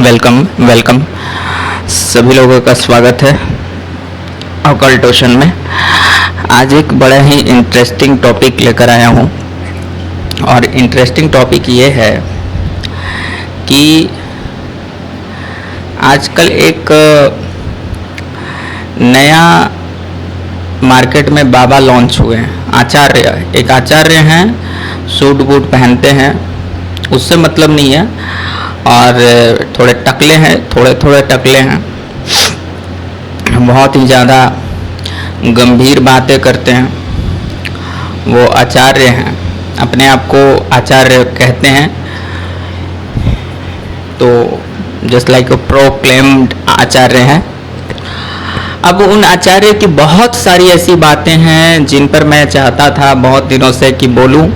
Welcome welcome सभी लोगों का स्वागत है ऑकल्टोशन में। आज एक बड़ा ही इंटरेस्टिंग टॉपिक लेकर आया हूँ और इंटरेस्टिंग टॉपिक ये है कि आजकल एक नया मार्केट में बाबा लॉन्च हुए हैं। एक आचार्य हैं, सूट बूट पहनते हैं, उससे मतलब नहीं है, और थोड़े टकले हैं, थोड़े टकले हैं, बहुत ही ज़्यादा गंभीर बातें करते हैं। वो आचार्य हैं, अपने आप को आचार्य कहते हैं, तो जस्ट लाइक प्रोक्लेम्ड आचार्य हैं। अब उन आचार्य की बहुत सारी ऐसी बातें हैं जिन पर मैं चाहता था बहुत दिनों से कि बोलूं।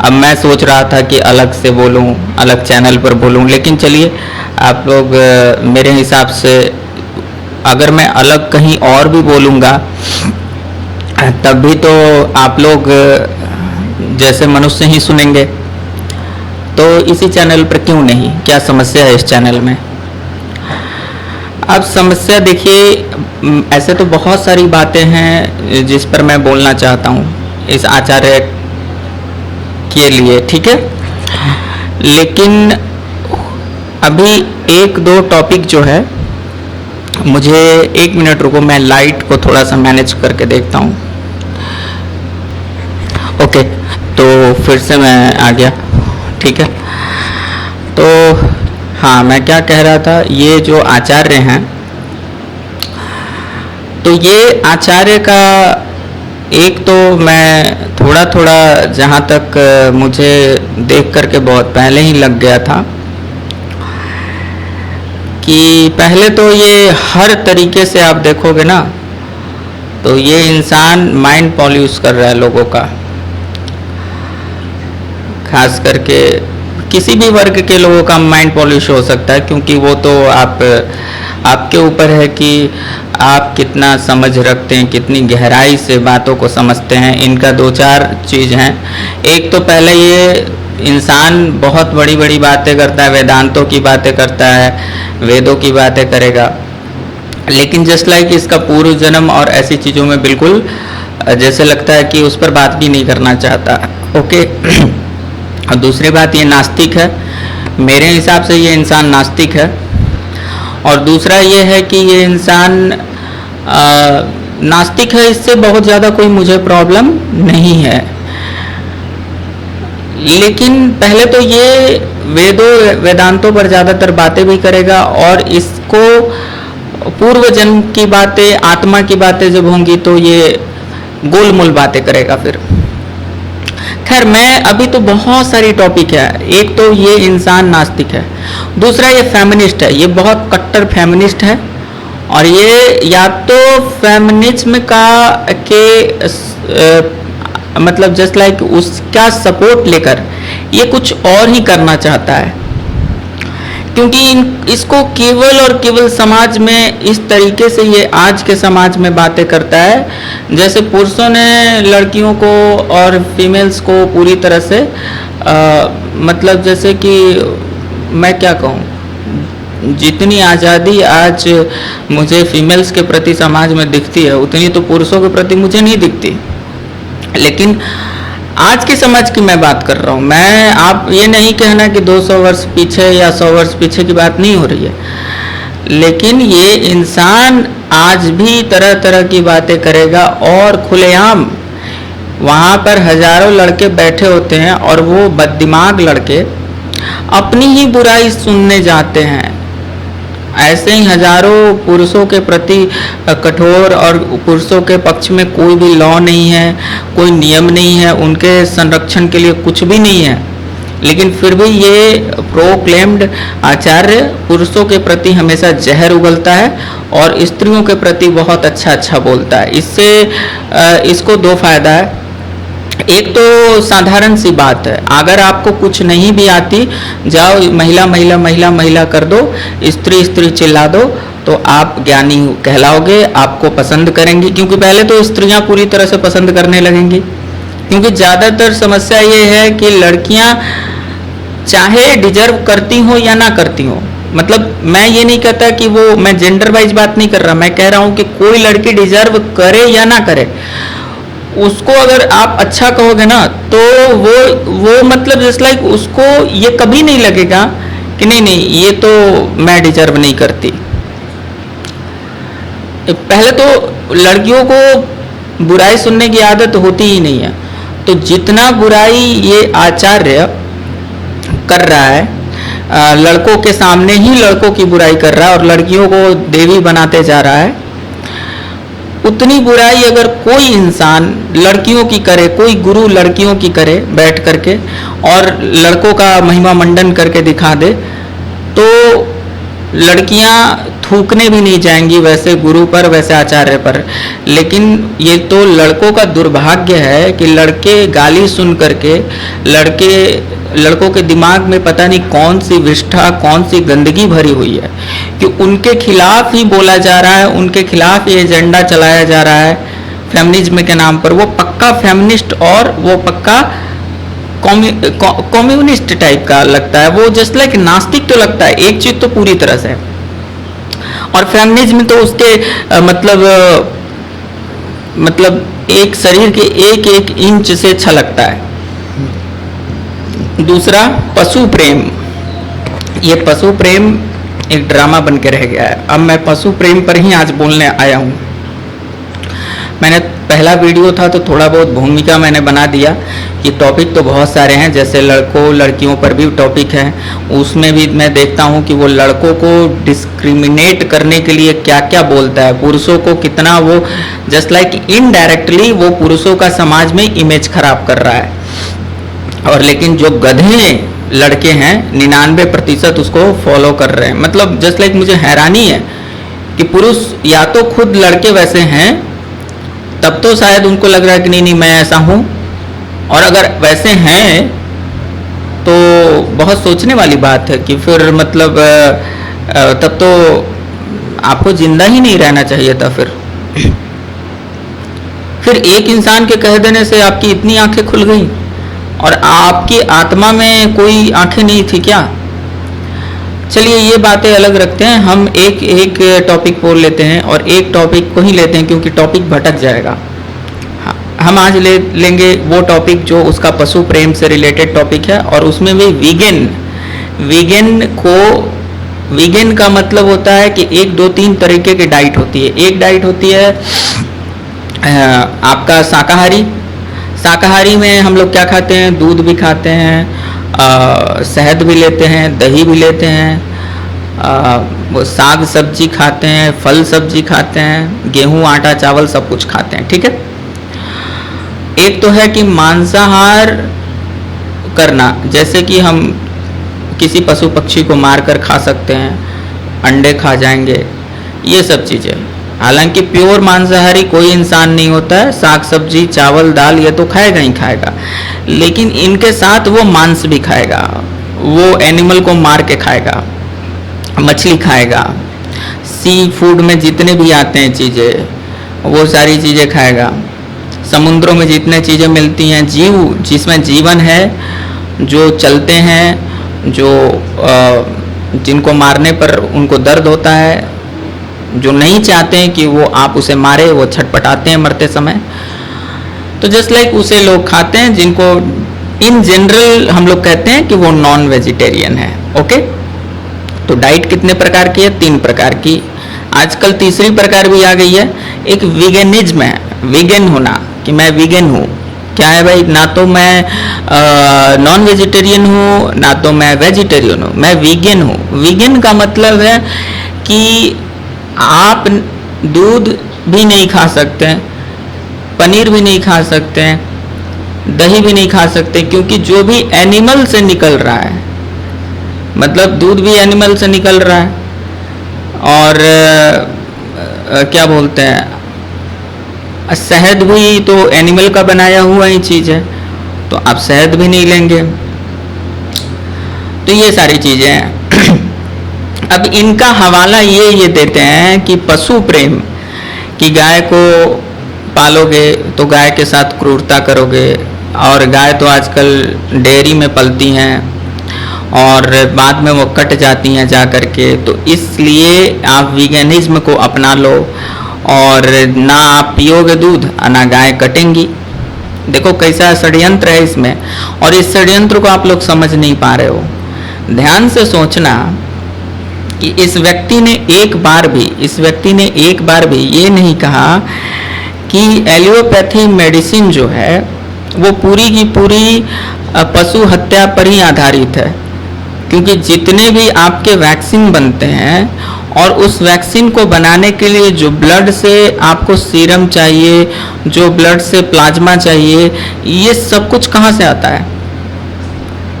अब मैं सोच रहा था कि अलग से बोलूं, अलग चैनल पर बोलूं, लेकिन चलिए आप लोग मेरे हिसाब से अगर मैं अलग कहीं और भी बोलूँगा तब भी तो आप लोग जैसे मनुष्य ही सुनेंगे, तो इसी चैनल पर क्यों नहीं? क्या समस्या है इस चैनल में? अब समस्या देखिए, ऐसे तो बहुत सारी बातें हैं जिस पर मैं बोलना चाहता हूँ इस आचार्य के लिए, ठीक है, लेकिन अभी एक दो टॉपिक जो है, मुझे 1 मिनट रुको, मैं लाइट को थोड़ा सा मैनेज करके देखता हूँ। ओके, तो फिर से मैं आ गया, ठीक है। तो हाँ, मैं क्या कह रहा था, ये जो आचार्य हैं, तो ये आचार्य का एक तो मैं थोड़ा जहाँ तक मुझे देख करके बहुत पहले ही लग गया था कि पहले तो ये हर तरीके से आप देखोगे ना, तो ये इंसान माइंड पॉल्यूट कर रहा है लोगों का, खास करके किसी भी वर्ग के लोगों का माइंड पॉल्यूश हो सकता है, क्योंकि वो तो आपके ऊपर है कि आप कितना समझ रखते हैं, कितनी गहराई से बातों को समझते हैं। इनका 2-4 चीज़ हैं। एक तो पहले ये इंसान बहुत बड़ी बड़ी बातें करता है, वेदांतों की बातें करता है, वेदों की बातें करेगा, लेकिन जस्ट लाइक इसका पूर्व जन्म और ऐसी चीज़ों में बिल्कुल जैसे लगता है कि उस पर बात भी नहीं करना चाहता। ओके। और दूसरी बात, ये नास्तिक है, मेरे हिसाब से ये इंसान नास्तिक है। और दूसरा ये है कि ये इंसान नास्तिक है, इससे बहुत ज़्यादा कोई मुझे प्रॉब्लम नहीं है, लेकिन पहले तो ये वेदांतों पर ज़्यादातर बातें भी करेगा, और इसको पूर्व जन्म की बातें, आत्मा की बातें जब होंगी तो ये गोलमोल बातें करेगा फिर। खैर, मैं अभी तो बहुत सारी टॉपिक है। एक तो ये इंसान नास्तिक है, दूसरा ये फेमिनिस्ट है, ये बहुत कट्टर फेमिनिस्ट है, और ये या तो फेमिनिज्म मतलब जस्ट लाइक उसका सपोर्ट लेकर ये कुछ और ही करना चाहता है, क्योंकि इसको केवल और केवल समाज में इस तरीके से ये आज के समाज में बातें करता है जैसे पुरुषों ने लड़कियों को और फीमेल्स को पूरी तरह से मतलब जैसे कि मैं क्या कहूँ, जितनी आज़ादी आज मुझे फीमेल्स के प्रति समाज में दिखती है उतनी तो पुरुषों के प्रति मुझे नहीं दिखती। लेकिन आज की समाज की मैं बात कर रहा हूँ, मैं आप ये नहीं कहना कि 200 वर्ष पीछे या 100 वर्ष पीछे की बात नहीं हो रही है, लेकिन ये इंसान आज भी तरह तरह की बातें करेगा, और खुलेआम वहाँ पर हजारों लड़के बैठे होते हैं और वो बददिमाग लड़के अपनी ही बुराई सुनने जाते हैं। ऐसे ही हजारों पुरुषों के प्रति कठोर, और पुरुषों के पक्ष में कोई भी लॉ नहीं है, कोई नियम नहीं है, उनके संरक्षण के लिए कुछ भी नहीं है, लेकिन फिर भी ये प्रोक्लेम्ड आचार्य पुरुषों के प्रति हमेशा जहर उगलता है और स्त्रियों के प्रति बहुत अच्छा बोलता है। इससे इसको 2 फायदा है। एक तो साधारण सी बात है, अगर आपको कुछ नहीं भी आती, जाओ महिला महिला महिला महिला कर दो, स्त्री स्त्री चिल्ला दो, तो आप ज्ञानी कहलाओगे, आपको पसंद करेंगी, क्योंकि पहले तो स्त्रियां पूरी तरह से पसंद करने लगेंगी। क्योंकि ज़्यादातर समस्या ये है कि लड़कियां चाहे डिजर्व करती हो या ना करती हो, मतलब मैं ये नहीं कहता कि वो, मैं जेंडर वाइज बात नहीं कर रहा, मैं कह रहा हूं कि कोई लड़की डिजर्व करे या ना करे, उसको अगर आप अच्छा कहोगे ना तो वो मतलब जस्ट लाइक उसको ये कभी नहीं लगेगा कि नहीं नहीं ये तो मैं डिजर्व नहीं करती। पहले तो लड़कियों को बुराई सुनने की आदत होती ही नहीं है, तो जितना बुराई ये आचार्य कर रहा है, लड़कों के सामने ही लड़कों की बुराई कर रहा है और लड़कियों को देवी बनाते जा रहा है, उतनी बुराई अगर कोई इंसान लड़कियों की करे, कोई गुरु लड़कियों की करे बैठ करके और लड़कों का महिमा मंडन करके दिखा दे, तो लड़कियां थूकने भी नहीं जाएंगी वैसे गुरु पर, वैसे आचार्य पर। लेकिन ये तो लड़कों का दुर्भाग्य है कि लड़के गाली सुन करके लड़कों के दिमाग में पता नहीं कौन सी विष्ठा, कौन सी गंदगी भरी हुई है कि उनके खिलाफ ही बोला जा रहा है, उनके खिलाफ ये एजेंडा चलाया जा रहा है फेमिनिज्म के नाम पर। वो पक्का फेमिनिस्ट और वो पक्का कम्युनिस्ट टाइप का लगता है, वो जस्ट लाइक नास्तिक तो लगता है एक चीज तो पूरी तरह से, और फेमिनिज्म तो उसके मतलब एक शरीर के एक एक इंच से अच्छा लगता है। दूसरा पशु प्रेम, ये पशु प्रेम एक ड्रामा बन के रह गया है। अब मैं पशु प्रेम पर ही आज बोलने आया हूँ। मैंने पहला वीडियो था तो थोड़ा बहुत भूमिका मैंने बना दिया कि टॉपिक तो बहुत सारे हैं, जैसे लड़कों लड़कियों पर भी टॉपिक है, उसमें भी मैं देखता हूँ कि वो लड़कों को डिस्क्रिमिनेट करने के लिए क्या क्या बोलता है, पुरुषों को कितना वो जस्ट लाइक इनडायरेक्टली वो पुरुषों का समाज में इमेज खराब कर रहा है। और लेकिन जो गधे लड़के हैं 99% उसको फॉलो कर रहे हैं। मतलब जस्ट लाइक मुझे हैरानी है कि पुरुष या तो खुद लड़के वैसे हैं तब तो शायद उनको लग रहा है कि नहीं नहीं मैं ऐसा हूं, और अगर वैसे हैं तो बहुत सोचने वाली बात है कि फिर मतलब तब तो आपको जिंदा ही नहीं रहना चाहिए था। फिर एक इंसान के कह देने से आपकी इतनी आंखें खुल गई और आपकी आत्मा में कोई आंखें नहीं थी क्या? चलिए ये बातें अलग रखते हैं, हम एक एक टॉपिक बोल लेते हैं और एक टॉपिक को ही लेते हैं क्योंकि टॉपिक भटक जाएगा। हम आज लेंगे वो टॉपिक जो उसका पशु प्रेम से रिलेटेड टॉपिक है, और उसमें भी वीगन का मतलब होता है कि 1 2 3 तरीके की डाइट होती है। एक डाइट होती है आपका शाकाहारी में हम लोग क्या खाते हैं, दूध भी खाते हैं, शहद भी लेते हैं, दही भी लेते हैं, वो साग सब्जी खाते हैं, फल सब्जी खाते हैं, गेहूं आटा चावल सब कुछ खाते हैं, ठीक है। एक तो है कि मांसाहार करना, जैसे कि हम किसी पशु पक्षी को मारकर खा सकते हैं, अंडे खा जाएंगे, ये सब चीज़ें। हालांकि प्योर मांसाहारी कोई इंसान नहीं होता है, साग सब्जी चावल दाल ये तो खाएगा ही खाएगा, लेकिन इनके साथ वो मांस भी खाएगा, वो एनिमल को मार के खाएगा, मछली खाएगा, सी फूड में जितने भी आते हैं चीज़ें वो सारी चीज़ें खाएगा, समुद्रों में जितने चीज़ें मिलती हैं, जीव जिसमें जीवन है, जो चलते हैं, जो जिनको मारने पर उनको दर्द होता है, जो नहीं चाहते हैं कि वो आप उसे मारे, वो छटपटाते हैं मरते समय, तो जस्ट लाइक उसे लोग खाते हैं, जिनको इन जनरल हम लोग कहते हैं कि वो नॉन वेजिटेरियन है। ओके, तो डाइट कितने प्रकार की है? 3 प्रकार की। आजकल तीसरी प्रकार भी आ गई है, एक वीगनिज्म है, वीगन होना, कि मैं वीगन हूँ। क्या है भाई? ना तो मैं नॉन वेजिटेरियन हूँ, ना तो मैं वेजिटेरियन हूँ, मैं वीगन हूँ। वीगन का मतलब है कि आप दूध भी नहीं खा सकते, पनीर भी नहीं खा सकते, दही भी नहीं खा सकते, क्योंकि जो भी एनिमल से निकल रहा है, मतलब दूध भी एनिमल से निकल रहा है, और क्या बोलते हैं, शहद भी तो एनिमल का बनाया हुआ ही चीज़ है, तो आप शहद भी नहीं लेंगे। तो ये सारी चीज़ें हैं। अब इनका हवाला ये देते हैं कि पशु प्रेम, कि गाय को पालोगे तो गाय के साथ क्रूरता करोगे, और गाय तो आजकल डेयरी में पलती हैं, और बाद में वो कट जाती हैं जा करके। तो इसलिए आप वीगनिज्म को अपना लो और ना आप पियोगे दूध ना गाय कटेंगी। देखो कैसा षड्यंत्र है इसमें, और इस षड्यंत्र को आप लोग समझ नहीं पा रहे हो। ध्यान से सोचना कि इस व्यक्ति ने एक बार भी ये नहीं कहा कि एलोपैथी मेडिसिन जो है वो पूरी की पूरी पशु हत्या पर ही आधारित है, क्योंकि जितने भी आपके वैक्सीन बनते हैं और उस वैक्सीन को बनाने के लिए जो ब्लड से आपको सीरम चाहिए, जो ब्लड से प्लाज्मा चाहिए, ये सब कुछ कहाँ से आता है?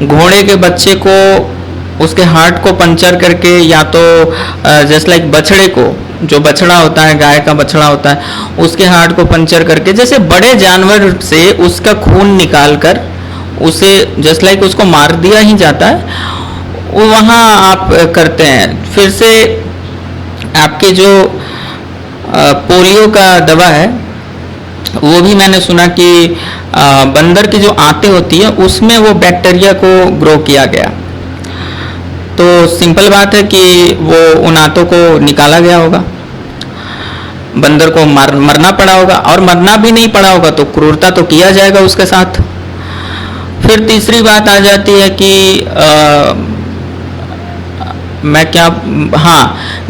घोड़े के बच्चे को उसके हार्ट को पंचर करके, या तो जस्ट लाइक बछड़े को, जो बछड़ा होता है, गाय का बछड़ा होता है, उसके हार्ट को पंचर करके, जैसे बड़े जानवर से उसका खून निकाल कर उसे जस्ट लाइक उसको मार दिया ही जाता है, वो वहाँ आप करते हैं। फिर से आपके जो पोलियो का दवा है वो भी मैंने सुना कि बंदर की जो आंतें होती है उसमें वो बैक्टीरिया को ग्रो किया गया। तो सिंपल बात है कि वो उन आंतों को निकाला गया होगा, बंदर को मरना पड़ा होगा, और मरना भी नहीं पड़ा होगा तो क्रूरता तो किया जाएगा उसके साथ। फिर तीसरी बात आ जाती है कि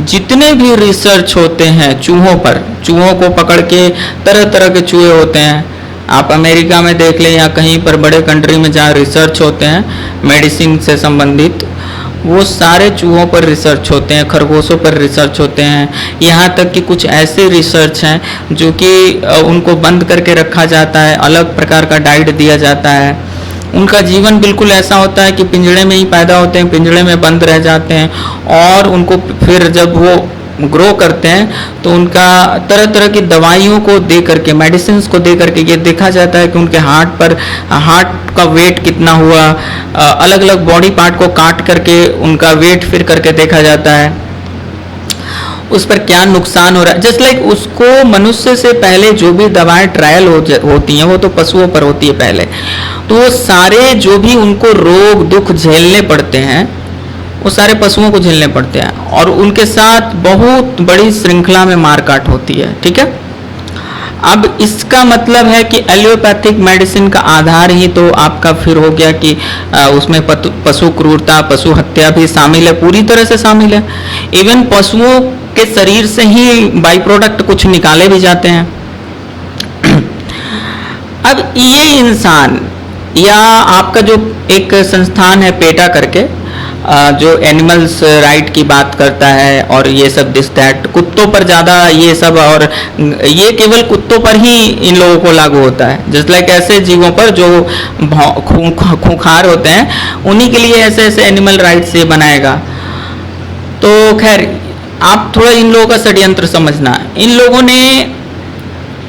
जितने भी रिसर्च होते हैं चूहों पर, चूहों को पकड़ के, तरह तरह के चूहे होते हैं, आप अमेरिका में देख लें या कहीं पर बड़े कंट्री में जहाँ रिसर्च होते हैं मेडिसिन से संबंधित, वो सारे चूहों पर रिसर्च होते हैं, खरगोशों पर रिसर्च होते हैं। यहाँ तक कि कुछ ऐसे रिसर्च हैं जो कि उनको बंद करके रखा जाता है, अलग प्रकार का डाइट दिया जाता है। उनका जीवन बिल्कुल ऐसा होता है कि पिंजड़े में ही पैदा होते हैं, पिंजड़े में बंद रह जाते हैं, और उनको फिर जब वो ग्रो करते हैं तो उनका तरह तरह की दवाइयों को दे करके, मेडिसिन को दे करके ये देखा जाता है कि उनके हार्ट का वेट कितना हुआ, अलग अलग बॉडी पार्ट को काट करके उनका वेट फिर करके देखा जाता है, उस पर क्या नुकसान हो रहा है। जस्ट लाइक उसको मनुष्य से पहले जो भी दवाएं ट्रायल होती हैं वो तो पशुओं पर होती है पहले, तो वो सारे जो भी उनको रोग दुख झेलने पड़ते हैं वो सारे पशुओं को झेलने पड़ते हैं, और उनके साथ बहुत बड़ी श्रृंखला में मारकाट होती है। ठीक है, अब इसका मतलब है कि एलोपैथिक मेडिसिन का आधार ही तो आपका फिर हो गया कि उसमें पशु क्रूरता, पशु हत्या भी शामिल है, पूरी तरह से शामिल है। इवन पशुओं के शरीर से ही बाई प्रोडक्ट कुछ निकाले भी जाते हैं। अब ये इंसान या आपका जो एक संस्थान है पेटा करके, जो एनिमल्स राइट की बात करता है और ये सब दिस दैट, कुत्तों पर ज़्यादा ये सब, और ये केवल कुत्तों पर ही इन लोगों को लागू होता है। जस्ट लाइक ऐसे जीवों पर जो खूंखार होते हैं उन्हीं के लिए ऐसे ऐसे एनिमल राइट्स ये बनाएगा। तो खैर आप थोड़ा इन लोगों का षड्यंत्र समझना। इन लोगों ने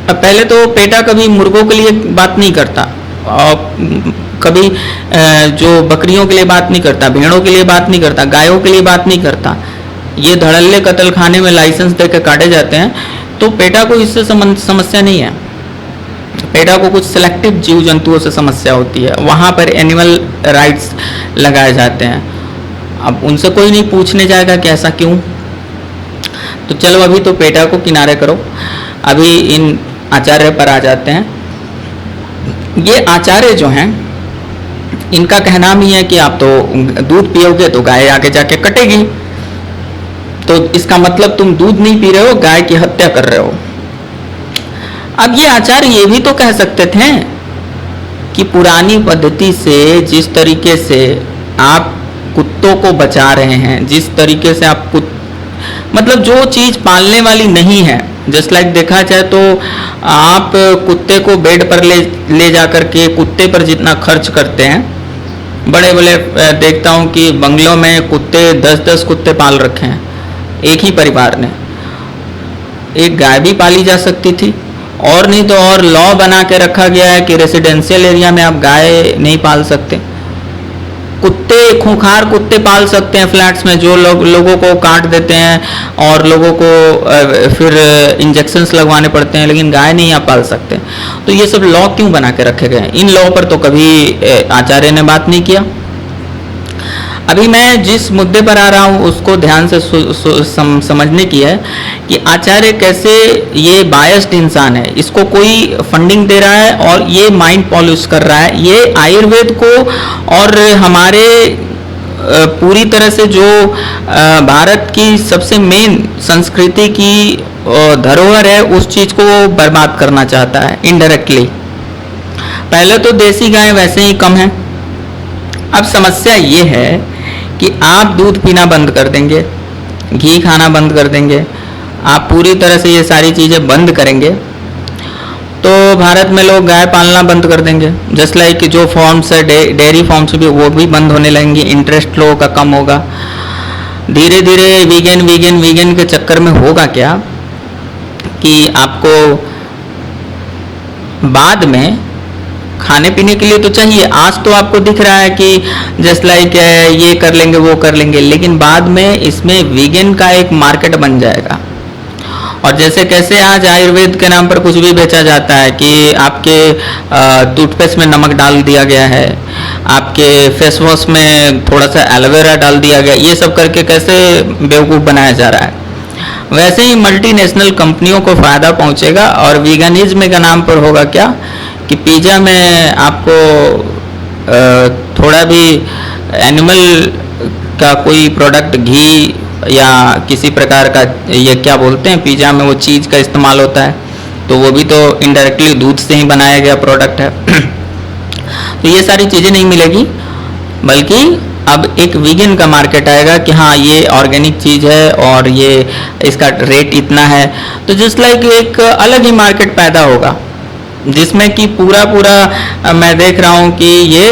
पहले तो पेटा कभी मुर्गों के लिए बात नहीं करता, कभी जो बकरियों के लिए बात नहीं करता, भेड़ों के लिए बात नहीं करता, गायों के लिए बात नहीं करता। ये धड़ल्ले कत्ल खाने में लाइसेंस देकर काटे जाते हैं, तो पेटा को इससे समस्या नहीं है। पेटा को कुछ सिलेक्टिव जीव जंतुओं से समस्या होती है, वहाँ पर एनिमल राइट्स लगाए जाते हैं। अब उनसे कोई नहीं पूछने जाएगा कि ऐसा क्यों। तो चलो अभी तो पेटा को किनारे करो, अभी इन आचार्य पर आ जाते हैं। ये आचार्य जो हैं इनका कहना भी है कि आप तो दूध पियोगे तो गाय आगे जाके कटेगी, तो इसका मतलब तुम दूध नहीं पी रहे हो, गाय की हत्या कर रहे हो। अब ये आचार्य ये भी तो कह सकते थे कि पुरानी पद्धति से जिस तरीके से आप कुत्तों को बचा रहे हैं, जिस तरीके से आप मतलब जो चीज पालने वाली नहीं है, जस्ट लाइक देखा जाए तो आप कुत्ते को बेड पर ले जा करके कुत्ते पर जितना खर्च करते हैं, बड़े बड़े देखता हूँ कि बंगलों में कुत्ते 10-10 कुत्ते पाल रखे हैं एक ही परिवार ने। एक गाय भी पाली जा सकती थी, और नहीं तो और लॉ बना के रखा गया है कि रेसिडेंशियल एरिया में आप गाय नहीं पाल सकते। कुत्ते, खूंखार कुत्ते पाल सकते हैं फ्लैट्स में, जो लोगों को काट देते हैं और लोगों को फिर इंजेक्शंस लगवाने पड़ते हैं, लेकिन गाय नहीं आप पाल सकते। तो ये सब लॉ क्यों बना के रखे गए हैं? इन लॉ पर तो कभी आचार्य ने बात नहीं किया। अभी मैं जिस मुद्दे पर आ रहा हूँ उसको ध्यान से समझने की है कि आचार्य कैसे ये बायस्ड इंसान है, इसको कोई फंडिंग दे रहा है और ये माइंड पॉल्यूश कर रहा है। ये आयुर्वेद को और हमारे पूरी तरह से जो भारत की सबसे मेन संस्कृति की धरोहर है उस चीज को बर्बाद करना चाहता है इनडायरेक्टली। पहले तो देसी गाय वैसे ही कम है। अब समस्या ये है कि आप दूध पीना बंद कर देंगे, घी खाना बंद कर देंगे, आप पूरी तरह से ये सारी चीज़ें बंद करेंगे तो भारत में लोग गाय पालना बंद कर देंगे। जस्ट लाइक जो फॉर्म्स है डेयरी फॉर्म्स भी वो भी बंद होने लगेंगे, इंटरेस्ट लोगों का कम होगा। धीरे धीरे वीगन के चक्कर में होगा क्या कि आपको बाद में खाने पीने के लिए तो चाहिए, आज तो आपको दिख रहा है कि जस्ट लाइक ये कर लेंगे वो कर लेंगे, लेकिन बाद में इसमें वीगन का एक मार्केट बन जाएगा। और जैसे कैसे आज आयुर्वेद के नाम पर कुछ भी बेचा जाता है कि आपके टूथपेस्ट में नमक डाल दिया गया है, आपके फेस वॉश में थोड़ा सा एलोवेरा डाल दिया गया, ये सब करके कैसे बेवकूफ़ बनाया जा रहा है। वैसे ही मल्टीनेशनल कंपनियों को फ़ायदा पहुंचेगा और वीगनिज्म के नाम पर होगा क्या कि पिज़्ज़ा में आपको थोड़ा भी एनिमल का कोई प्रोडक्ट, घी या किसी प्रकार का, ये क्या बोलते हैं, पिज़्ज़ा में वो चीज़ का इस्तेमाल होता है, तो वो भी तो इनडायरेक्टली दूध से ही बनाया गया प्रोडक्ट है। तो ये सारी चीज़ें नहीं मिलेगी, बल्कि अब एक वीगन का मार्केट आएगा कि हाँ ये ऑर्गेनिक चीज़ है और ये इसका रेट इतना है। तो जस्ट लाइक एक अलग ही मार्केट पैदा होगा जिसमें कि पूरा मैं देख रहा हूँ कि ये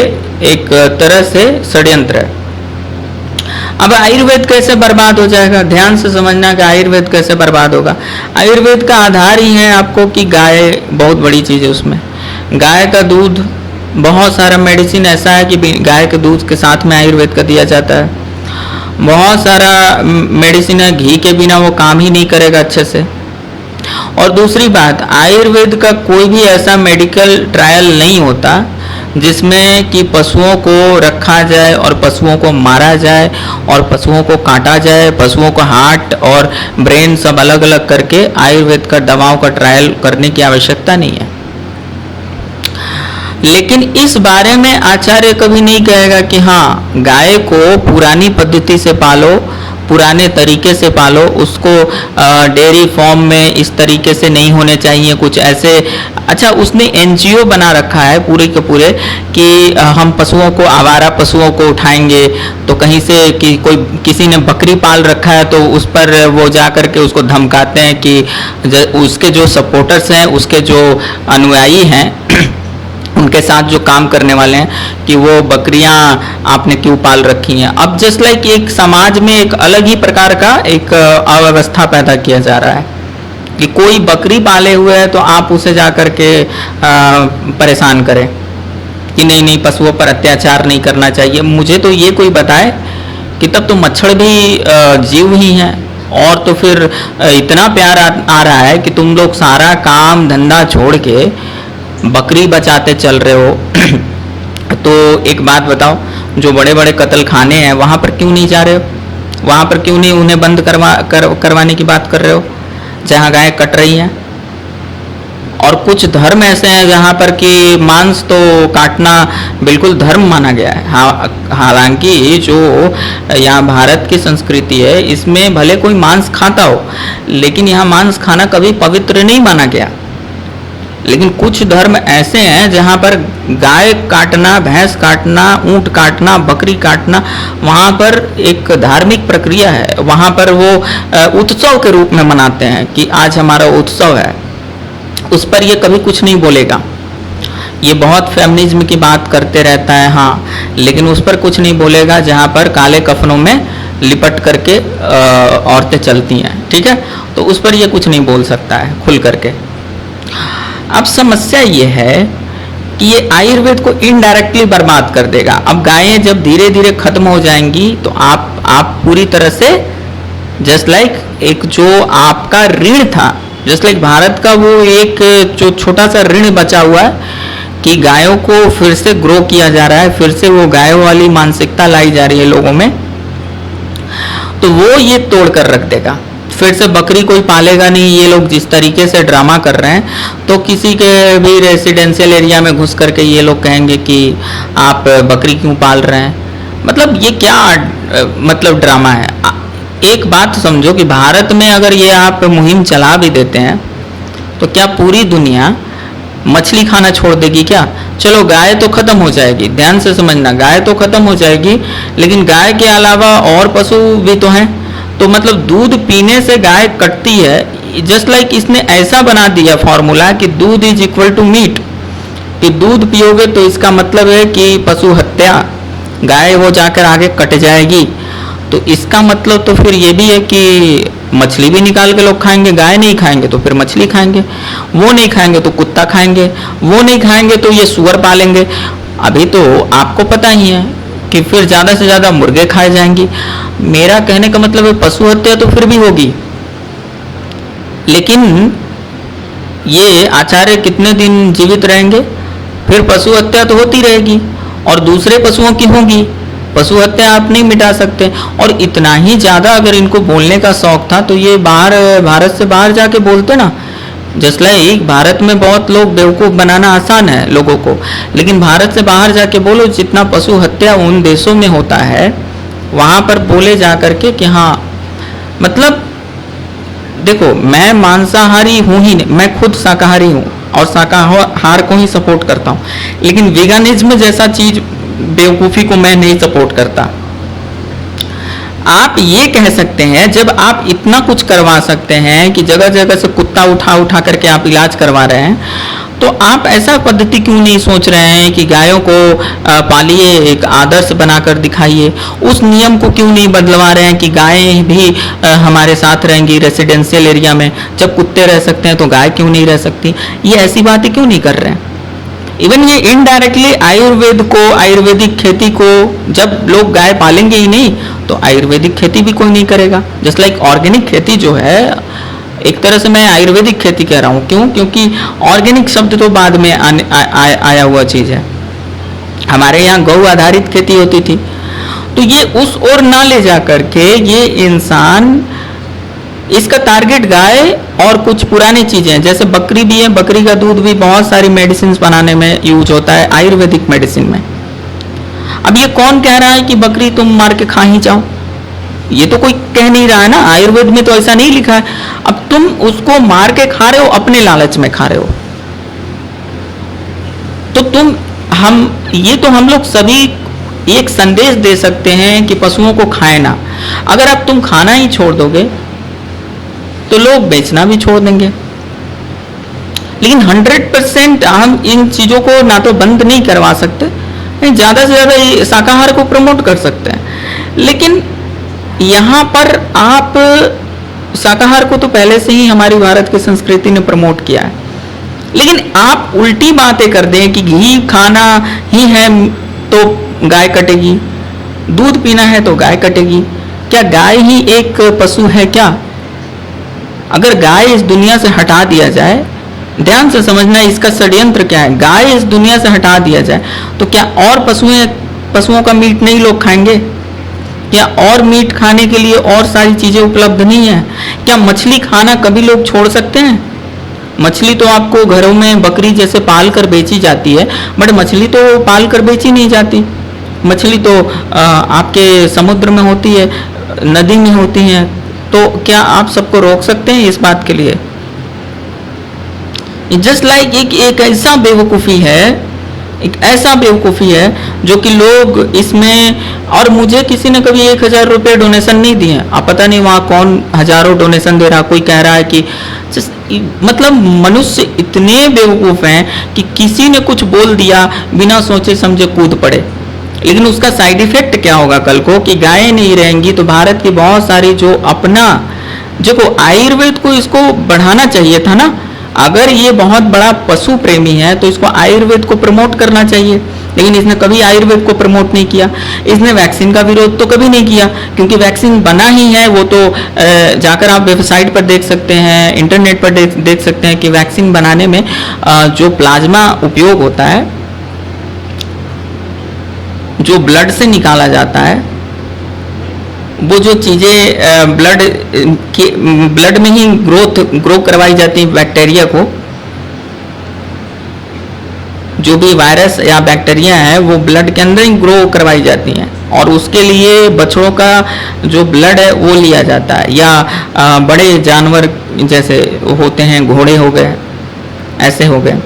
एक तरह से षड्यंत्र है। अब आयुर्वेद कैसे बर्बाद हो जाएगा, ध्यान से समझना कि आयुर्वेद कैसे बर्बाद होगा। आयुर्वेद का आधार ही है आपको कि गाय बहुत बड़ी चीज़ है, उसमें गाय का दूध, बहुत सारा मेडिसिन ऐसा है कि गाय के दूध के साथ में आयुर्वेद का दिया जाता है। बहुत सारा मेडिसिन है, घी के बिना वो काम ही नहीं करेगा अच्छे से। और दूसरी बात, आयुर्वेद का कोई भी ऐसा मेडिकल ट्रायल नहीं होता जिसमें कि पशुओं को रखा जाए और पशुओं को मारा जाए और पशुओं को काटा जाए, पशुओं को हार्ट और ब्रेन सब अलग अलग करके आयुर्वेद का दवाओं का ट्रायल करने की आवश्यकता नहीं है। लेकिन इस बारे में आचार्य कभी नहीं कहेगा कि हाँ गाय को पुरानी पद्धति से पालो, पुराने तरीके से पालो, उसको डेयरी फॉर्म में इस तरीके से नहीं होने चाहिए कुछ ऐसे। अच्छा, उसने एनजीओ बना रखा है पूरे के पूरे कि हम पशुओं को, आवारा पशुओं को उठाएंगे, तो कहीं से कि कोई किसी ने बकरी पाल रखा है तो उस पर वो जा करके उसको धमकाते हैं कि उसके जो सपोर्टर्स हैं, उसके जो अनुयायी हैं उनके साथ जो काम करने वाले हैं कि वो बकरियां आपने क्यों पाल रखी हैं। अब जस्ट लाइक एक समाज में एक अलग ही प्रकार का एक अव्यवस्था पैदा किया जा रहा है कि कोई बकरी पाले हुए है तो आप उसे जा करके परेशान करें कि नहीं पशुओं पर अत्याचार नहीं करना चाहिए। मुझे तो ये कोई बताए कि तब तो मच्छर भी जीव ही हैं, और तो फिर इतना प्यार आ रहा है कि तुम लोग सारा काम धंधा छोड़ के बकरी बचाते चल रहे हो। तो एक बात बताओ, जो बड़े बड़े कत्ल खाने हैं वहाँ पर क्यों नहीं जा रहे हो? वहाँ पर क्यों नहीं उन्हें बंद करवाने की बात कर रहे हो जहाँ गाय कट रही हैं? और कुछ धर्म ऐसे हैं जहाँ पर कि मांस तो काटना बिल्कुल धर्म माना गया है। हालांकि जो यहाँ भारत की संस्कृति है इसमें भले कोई मांस खाता हो, लेकिन यहाँ मांस खाना कभी पवित्र नहीं माना गया। लेकिन कुछ धर्म ऐसे हैं जहाँ पर गाय काटना, भैंस काटना, ऊंट काटना, बकरी काटना वहाँ पर एक धार्मिक प्रक्रिया है। वहाँ पर वो उत्सव के रूप में मनाते हैं कि आज हमारा उत्सव है। उस पर ये कभी कुछ नहीं बोलेगा। ये बहुत फेमिनिज्म की बात करते रहता है, हाँ, लेकिन उस पर कुछ नहीं बोलेगा जहाँ पर काले कफनों में लिपट करके औरतें चलती हैं, ठीक है, तो उस पर ये कुछ नहीं बोल सकता है खुल करके। अब समस्या ये है कि ये आयुर्वेद को इनडायरेक्टली बर्बाद कर देगा। अब गायें जब धीरे धीरे खत्म हो जाएंगी तो आप पूरी तरह से जस्ट लाइक एक जो आपका ऋण था, जस्ट लाइक भारत का वो एक जो छोटा सा ऋण बचा हुआ है कि गायों को फिर से ग्रो किया जा रहा है, फिर से वो गायों वाली मानसिकता लाई जा रही है लोगों में, तो वो ये तोड़ कर रख देगा। फिर से बकरी कोई पालेगा नहीं। ये लोग जिस तरीके से ड्रामा कर रहे हैं, तो किसी के भी रेसिडेंशियल एरिया में घुस करके ये लोग कहेंगे कि आप बकरी क्यों पाल रहे हैं। मतलब ये क्या मतलब ड्रामा है। एक बात समझो कि भारत में अगर ये आप मुहिम चला भी देते हैं, तो क्या पूरी दुनिया मछली खाना छोड़ देगी क्या? चलो गाय तो खत्म हो जाएगी, ध्यान से समझना, गाय तो खत्म हो जाएगी, लेकिन गाय के अलावा और पशु भी तो हैं। तो मतलब दूध पीने से गाय कटती है। जस्ट लाइक इसने ऐसा बना दिया फॉर्मूला कि दूध इज इक्वल टू मीट, कि दूध पियोगे तो इसका मतलब है कि पशु हत्या, गाय वो जाकर आगे कट जाएगी। तो इसका मतलब तो फिर ये भी है कि मछली भी निकाल के लोग खाएंगे, गाय नहीं खाएंगे तो फिर मछली खाएंगे, वो नहीं खाएंगे तो कुत्ता खाएंगे, वो नहीं खाएंगे तो ये सुअर पालेंगे। अभी तो आपको पता ही है कि फिर ज़्यादा से ज़्यादा मुर्गे खाए जाएंगी। मेरा कहने का मतलब है पशु हत्या तो फिर भी होगी, लेकिन ये आचार्य कितने दिन जीवित रहेंगे? फिर पशु हत्या तो होती रहेगी और दूसरे पशुओं की होगी। पशु हत्या आप नहीं मिटा सकते। और इतना ही ज़्यादा अगर इनको बोलने का शौक था तो ये बाहर, भारत से बाहर जाके बोलते ना। जस्ट लाइक भारत में बहुत लोग बेवकूफ़ बनाना आसान है लोगों को, लेकिन भारत से बाहर जाके बोलो जितना पशु हत्या उन देशों में होता है, वहाँ पर बोले जा करके कि हाँ, मतलब देखो मैं मांसाहारी हूँ ही नहीं, मैं खुद शाकाहारी हूँ और शाकाहार को ही सपोर्ट करता हूँ, लेकिन वेगानिज्म जैसा चीज़ बेवकूफ़ी को मैं नहीं सपोर्ट करता। आप ये कह सकते हैं, जब आप इतना कुछ करवा सकते हैं कि जगह जगह से कुत्ता उठा उठा करके आप इलाज करवा रहे हैं, तो आप ऐसा पद्धति क्यों नहीं सोच रहे हैं कि गायों को पालिए, एक आदर्श बनाकर दिखाइए। उस नियम को क्यों नहीं बदलवा रहे हैं कि गायें भी हमारे साथ रहेंगी रेसिडेंशियल एरिया में। जब कुत्ते रह सकते हैं तो गाय क्यों नहीं रह सकती? ये ऐसी बातें क्यों नहीं कर रहे हैं? इवन ये इनडायरेक्टली आयुर्वेद को, आयुर्वेदिक खेती को, जब लोग गाय पालेंगे ही नहीं तो आयुर्वेदिक खेती भी कोई नहीं करेगा। जस्ट लाइक ऑर्गेनिक खेती जो है, एक तरह से मैं आयुर्वेदिक खेती कह रहा हूँ, क्यों? क्योंकि ऑर्गेनिक शब्द तो बाद में आया हुआ चीज़ है। हमारे यहाँ गौ आधारित खेती होती थी, तो ये उस ओर ना ले जा करके ये इंसान, इसका टारगेट गाय और कुछ पुरानी चीज़ें, जैसे बकरी भी है, बकरी का दूध भी बहुत सारी मेडिसिन बनाने में यूज होता है, आयुर्वेदिक मेडिसिन में। अब ये कौन कह रहा है कि बकरी तुम मार के खा ही जाओ? ये तो कोई कह नहीं रहा है ना, आयुर्वेद में तो ऐसा नहीं लिखा है। अब तुम उसको मार के खा रहे हो, अपने लालच में खा रहे हो। तो ये तो हम लोग सभी एक संदेश दे सकते हैं कि पशुओं को खाए ना। अगर अब तुम खाना ही छोड़ दोगे तो लोग बेचना भी छोड़ देंगे। लेकिन 100% हम इन चीज़ों को ना तो बंद नहीं करवा सकते, ज़्यादा से ज़्यादा शाकाहार को प्रमोट कर सकते हैं। लेकिन यहाँ पर आप शाकाहार को तो पहले से ही हमारी भारत की संस्कृति ने प्रमोट किया है, लेकिन आप उल्टी बातें कर दें कि घी खाना ही है तो गाय कटेगी, दूध पीना है तो गाय कटेगी। क्या गाय ही एक पशु है क्या? अगर गाय इस दुनिया से हटा दिया जाए, ध्यान से समझना इसका षड्यंत्र क्या है। गाय इस दुनिया से हटा दिया जाए तो क्या और पशुओं का मीट नहीं लोग खाएंगे? क्या और मीट खाने के लिए और सारी चीज़ें उपलब्ध नहीं है? क्या मछली खाना कभी लोग छोड़ सकते हैं? मछली तो आपको घरों में बकरी जैसे पाल कर बेची जाती है, बट मछली तो पाल कर बेची नहीं जाती। मछली तो आपके समुद्र में होती है, नदी में होती है। तो क्या आप सबको रोक सकते हैं इस बात के लिए? जस्ट लाइक एक ऐसा बेवकूफ़ी है, एक ऐसा बेवकूफ़ी है जो कि लोग इसमें, और मुझे किसी ने कभी 1000 रुपये डोनेशन नहीं दिए। आप पता नहीं वहाँ कौन हजारों डोनेशन दे रहा। कोई कह रहा है कि मतलब मनुष्य इतने बेवकूफ़ हैं कि किसी ने कुछ बोल दिया, बिना सोचे समझे कूद पड़े। लेकिन उसका साइड इफेक्ट क्या होगा कल को कि गायें नहीं रहेंगी तो भारत की बहुत सारी जो अपना, जो आयुर्वेद को इसको बढ़ाना चाहिए था ना। अगर ये बहुत बड़ा पशु प्रेमी है तो इसको आयुर्वेद को प्रमोट करना चाहिए। लेकिन इसने कभी आयुर्वेद को प्रमोट नहीं किया। इसने वैक्सीन का विरोध तो कभी नहीं किया, क्योंकि वैक्सीन बना ही है। वो तो जाकर आप वेबसाइट पर देख सकते हैं, इंटरनेट पर देख सकते हैं कि वैक्सीन बनाने में जो प्लाज्मा उपयोग होता है, जो ब्लड से निकाला जाता है, वो जो चीज़ें ब्लड में ही ग्रो करवाई जाती है बैक्टीरिया को, जो भी वायरस या बैक्टीरिया है वो ब्लड के अंदर ही ग्रो करवाई जाती हैं, और उसके लिए बछड़ों का जो ब्लड है वो लिया जाता है, या बड़े जानवर जैसे होते हैं, घोड़े हो गए, ऐसे हो गए।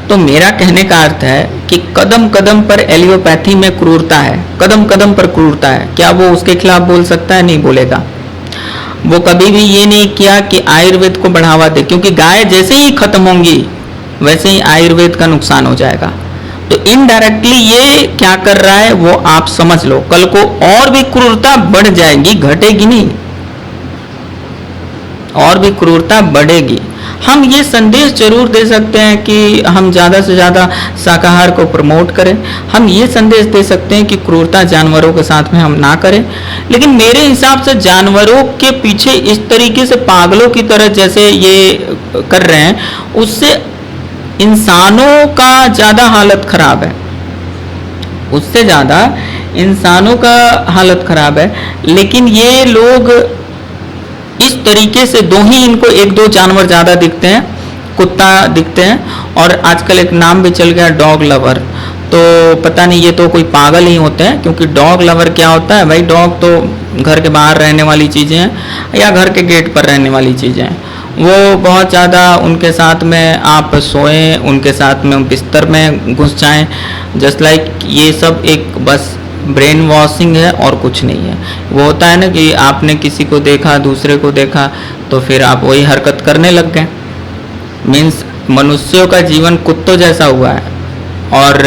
तो मेरा कहने का अर्थ है कि कदम कदम पर एलियोपैथी में क्रूरता है, कदम कदम पर क्रूरता है। क्या वो उसके खिलाफ बोल सकता है? नहीं बोलेगा। वो कभी भी ये नहीं किया कि आयुर्वेद को बढ़ावा दे, क्योंकि गाय जैसे ही खत्म होंगी वैसे ही आयुर्वेद का नुकसान हो जाएगा। तो इनडायरेक्टली ये क्या कर रहा है वो आप समझ लो। कल को और भी क्रूरता बढ़ जाएगी, घटेगी नहीं, और भी क्रूरता बढ़ेगी। हम ये संदेश जरूर दे सकते हैं कि हम ज़्यादा से ज़्यादा शाकाहार को प्रमोट करें, हम ये संदेश दे सकते हैं कि क्रूरता जानवरों के साथ में हम ना करें। लेकिन मेरे हिसाब से जानवरों के पीछे इस तरीके से पागलों की तरह जैसे ये कर रहे हैं, उससे इंसानों का ज़्यादा हालत खराब है, उससे ज़्यादा इंसानों का हालत खराब है। लेकिन ये लोग इस तरीके से इनको एक दो जानवर ज़्यादा दिखते हैं, कुत्ता दिखते हैं, और आजकल एक नाम भी चल गया डॉग लवर। तो पता नहीं, ये तो कोई पागल ही होते हैं, क्योंकि डॉग लवर क्या होता है भाई? डॉग तो घर के बाहर रहने वाली चीज़ें हैं या घर के गेट पर रहने वाली चीज़ें हैं। वो बहुत ज़्यादा उनके साथ में आप सोएं, उनके साथ में बिस्तर में घुस जाएं, जस्ट लाइक ये सब एक बस ब्रेन वॉशिंग है और कुछ नहीं है। वो होता है ना कि आपने किसी को देखा, दूसरे को देखा, तो फिर आप वही हरकत करने लग गए। मीन्स मनुष्यों का जीवन कुत्तों जैसा हुआ है, और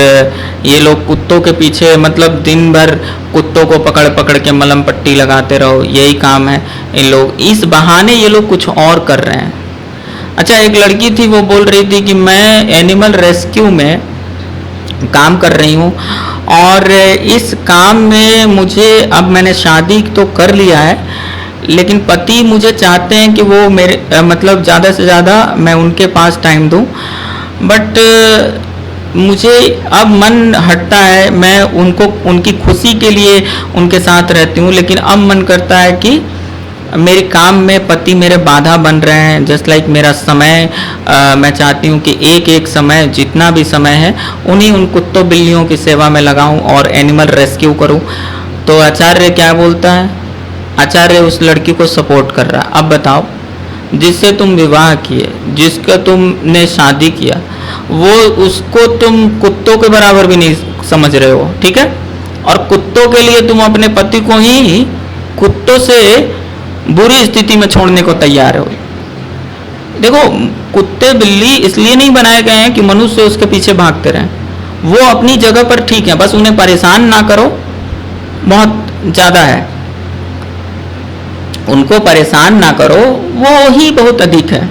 ये लोग कुत्तों के पीछे मतलब दिन भर कुत्तों को पकड़ पकड़ के मलहम पट्टी लगाते रहो, यही काम है इन लोग। इस बहाने ये लोग कुछ और कर रहे हैं। अच्छा, एक लड़की थी, वो बोल रही थी कि मैं एनिमल रेस्क्यू में काम कर रही हूँ, और इस काम में मुझे, अब मैंने शादी तो कर लिया है, लेकिन पति मुझे चाहते हैं कि वो मेरे मतलब ज़्यादा से ज़्यादा मैं उनके पास टाइम दूँ, बट मुझे अब मन हटता है, मैं उनको उनकी खुशी के लिए उनके साथ रहती हूँ, लेकिन अब मन करता है कि मेरे काम में पति मेरे बाधा बन रहे हैं। जस्ट लाइक मेरा समय, मैं चाहती हूँ कि एक एक समय, जितना भी समय है, उन कुत्तों बिल्लियों की सेवा में लगाऊं और एनिमल रेस्क्यू करूं। तो आचार्य क्या बोलता है? आचार्य उस लड़की को सपोर्ट कर रहा है। अब बताओ, जिससे तुम विवाह किए, जिसका तुमने शादी किया, वो उसको तुम कुत्तों के बराबर भी नहीं समझ रहे हो, ठीक है? और कुत्तों के लिए तुम अपने पति को ही कुत्तों से बुरी स्थिति में छोड़ने को तैयार हो। देखो, कुत्ते बिल्ली इसलिए नहीं बनाए गए हैं कि मनुष्य उसके पीछे भागते रहें। वो अपनी जगह पर ठीक है, बस उन्हें परेशान ना करो, बहुत ज़्यादा है। उनको परेशान ना करो, वो ही बहुत अधिक है।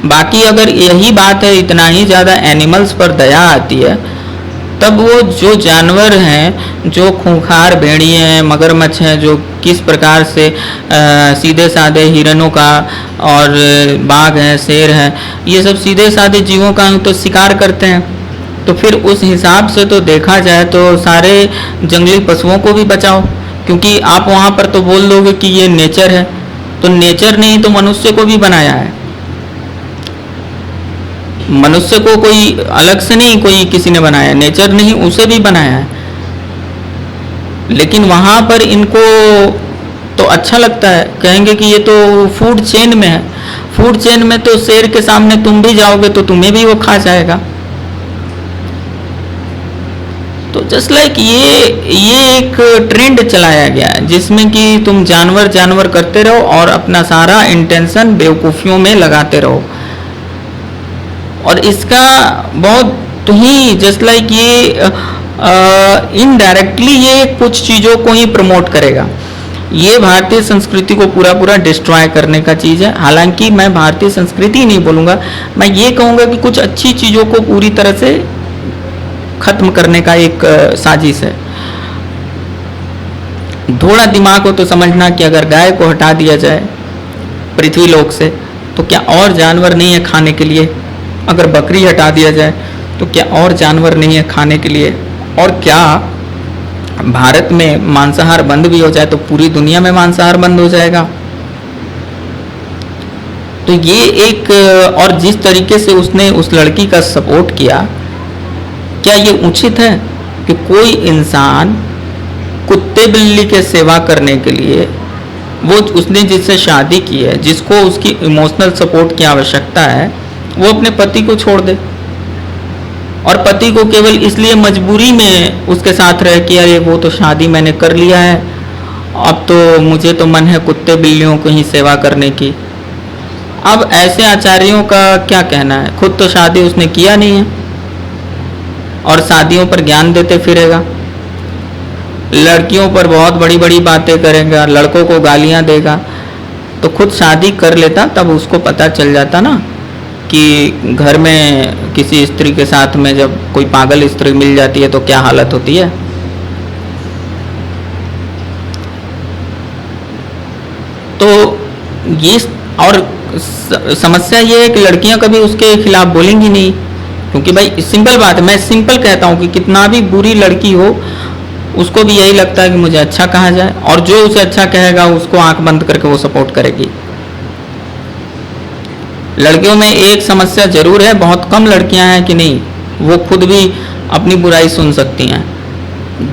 बाकी अगर यही बात है, इतना ही ज़्यादा एनिमल्स पर दया आती है, तब वो जो जानवर हैं, जो खूंखार भेड़िए हैं, मगरमच्छ हैं, जो किस प्रकार से सीधे साधे हिरणों का और बाघ हैं, शेर हैं, ये सब सीधे साधे जीवों का तो शिकार करते हैं। तो फिर उस हिसाब से तो देखा जाए तो सारे जंगली पशुओं को भी बचाओ, क्योंकि आप वहाँ पर तो बोल दोगे कि ये नेचर है, तो नेचर ने ही तो मनुष्य को भी बनाया है। मनुष्य को कोई अलग से नहीं कोई किसी ने बनाया, नेचर ने ही उसे भी बनाया है। लेकिन वहाँ पर इनको तो अच्छा लगता है, कहेंगे कि ये तो फूड चेन में है। फूड चेन में तो शेर के सामने तुम भी जाओगे तो तुम्हें भी वो खा जाएगा। तो जस्ट लाइक ये एक ट्रेंड चलाया गया है, जिसमें कि तुम जानवर जानवर करते रहो और अपना सारा इंटेंशन बेवकूफ़ियों में लगाते रहो। और इसका बहुत ही जस्ट लाइक ये इनडायरेक्टली ये कुछ चीज़ों को ही प्रमोट करेगा। ये भारतीय संस्कृति को पूरा पूरा डिस्ट्रॉय करने का चीज़ है। हालांकि मैं भारतीय संस्कृति नहीं बोलूँगा, मैं ये कहूँगा कि कुछ अच्छी चीज़ों को पूरी तरह से खत्म करने का एक साजिश है। थोड़ा दिमाग हो तो समझना कि अगर गाय को हटा दिया जाए पृथ्वी लोक से तो क्या और जानवर नहीं है खाने के लिए? अगर बकरी हटा दिया जाए तो क्या और जानवर नहीं है खाने के लिए? और क्या भारत में मांसाहार बंद भी हो जाए तो पूरी दुनिया में मांसाहार बंद हो जाएगा? तो ये एक, और जिस तरीके से उसने उस लड़की का सपोर्ट किया, क्या ये उचित है कि कोई इंसान कुत्ते बिल्ली के सेवा करने के लिए, वो उसने जिससे शादी की है, जिसको उसकी इमोशनल सपोर्ट की आवश्यकता है, वो अपने पति को छोड़ दे और पति को केवल इसलिए मजबूरी में उसके साथ रहे कि अरे वो तो शादी मैंने कर लिया है, अब तो मुझे तो मन है कुत्ते बिल्लियों को ही सेवा करने की। अब ऐसे आचार्यों का क्या कहना है? खुद तो शादी उसने किया नहीं है और शादियों पर ज्ञान देते फिरेगा, लड़कियों पर बहुत बड़ी बड़ी बातें करेगा, लड़कों को गालियां देगा। तो खुद शादी कर लेता, तब उसको पता चल जाता ना कि घर में किसी स्त्री के साथ में जब कोई पागल स्त्री मिल जाती है तो क्या हालत होती है। तो ये, और समस्या ये है कि लड़कियां कभी उसके खिलाफ बोलेंगी नहीं, क्योंकि भाई सिंपल बात है, मैं सिंपल कहता हूँ कि कितना भी बुरी लड़की हो उसको भी यही लगता है कि मुझे अच्छा कहा जाए, और जो उसे अच्छा कहेगा उसको आंख बंद करके वो सपोर्ट करेगी। लड़कियों में एक समस्या जरूर है, बहुत कम लड़कियां हैं कि नहीं, वो खुद भी अपनी बुराई सुन सकती हैं।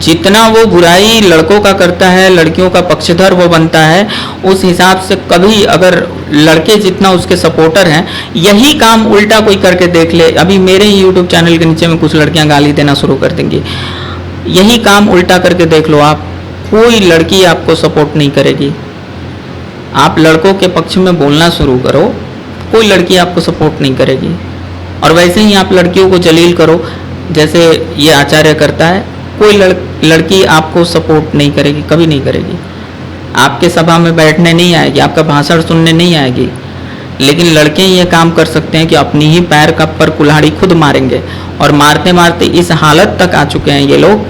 जितना वो बुराई लड़कों का करता है, लड़कियों का पक्षधर वो बनता है, उस हिसाब से कभी अगर लड़के जितना उसके सपोर्टर हैं, यही काम उल्टा कोई करके देख ले, अभी मेरे ही यूट्यूब चैनल के नीचे में कुछ लड़कियां गाली देना शुरू कर देंगी, यही काम उल्टा करके देख लो आप, कोई लड़की आपको सपोर्ट नहीं करेगी। आप लड़कों के पक्ष में बोलना शुरू करो, कोई लड़की आपको सपोर्ट नहीं करेगी। और वैसे ही आप लड़कियों को जलील करो, जैसे ये आचार्य करता है, कोई लड़की आपको सपोर्ट नहीं करेगी, कभी नहीं करेगी। आपके सभा में बैठने नहीं आएगी, आपका भाषण सुनने नहीं आएगी। लेकिन लड़के ये काम कर सकते हैं कि अपनी ही पैर का पर कुल्हाड़ी खुद मारेंगे, और मारते मारते इस हालत तक आ चुके हैं ये लोग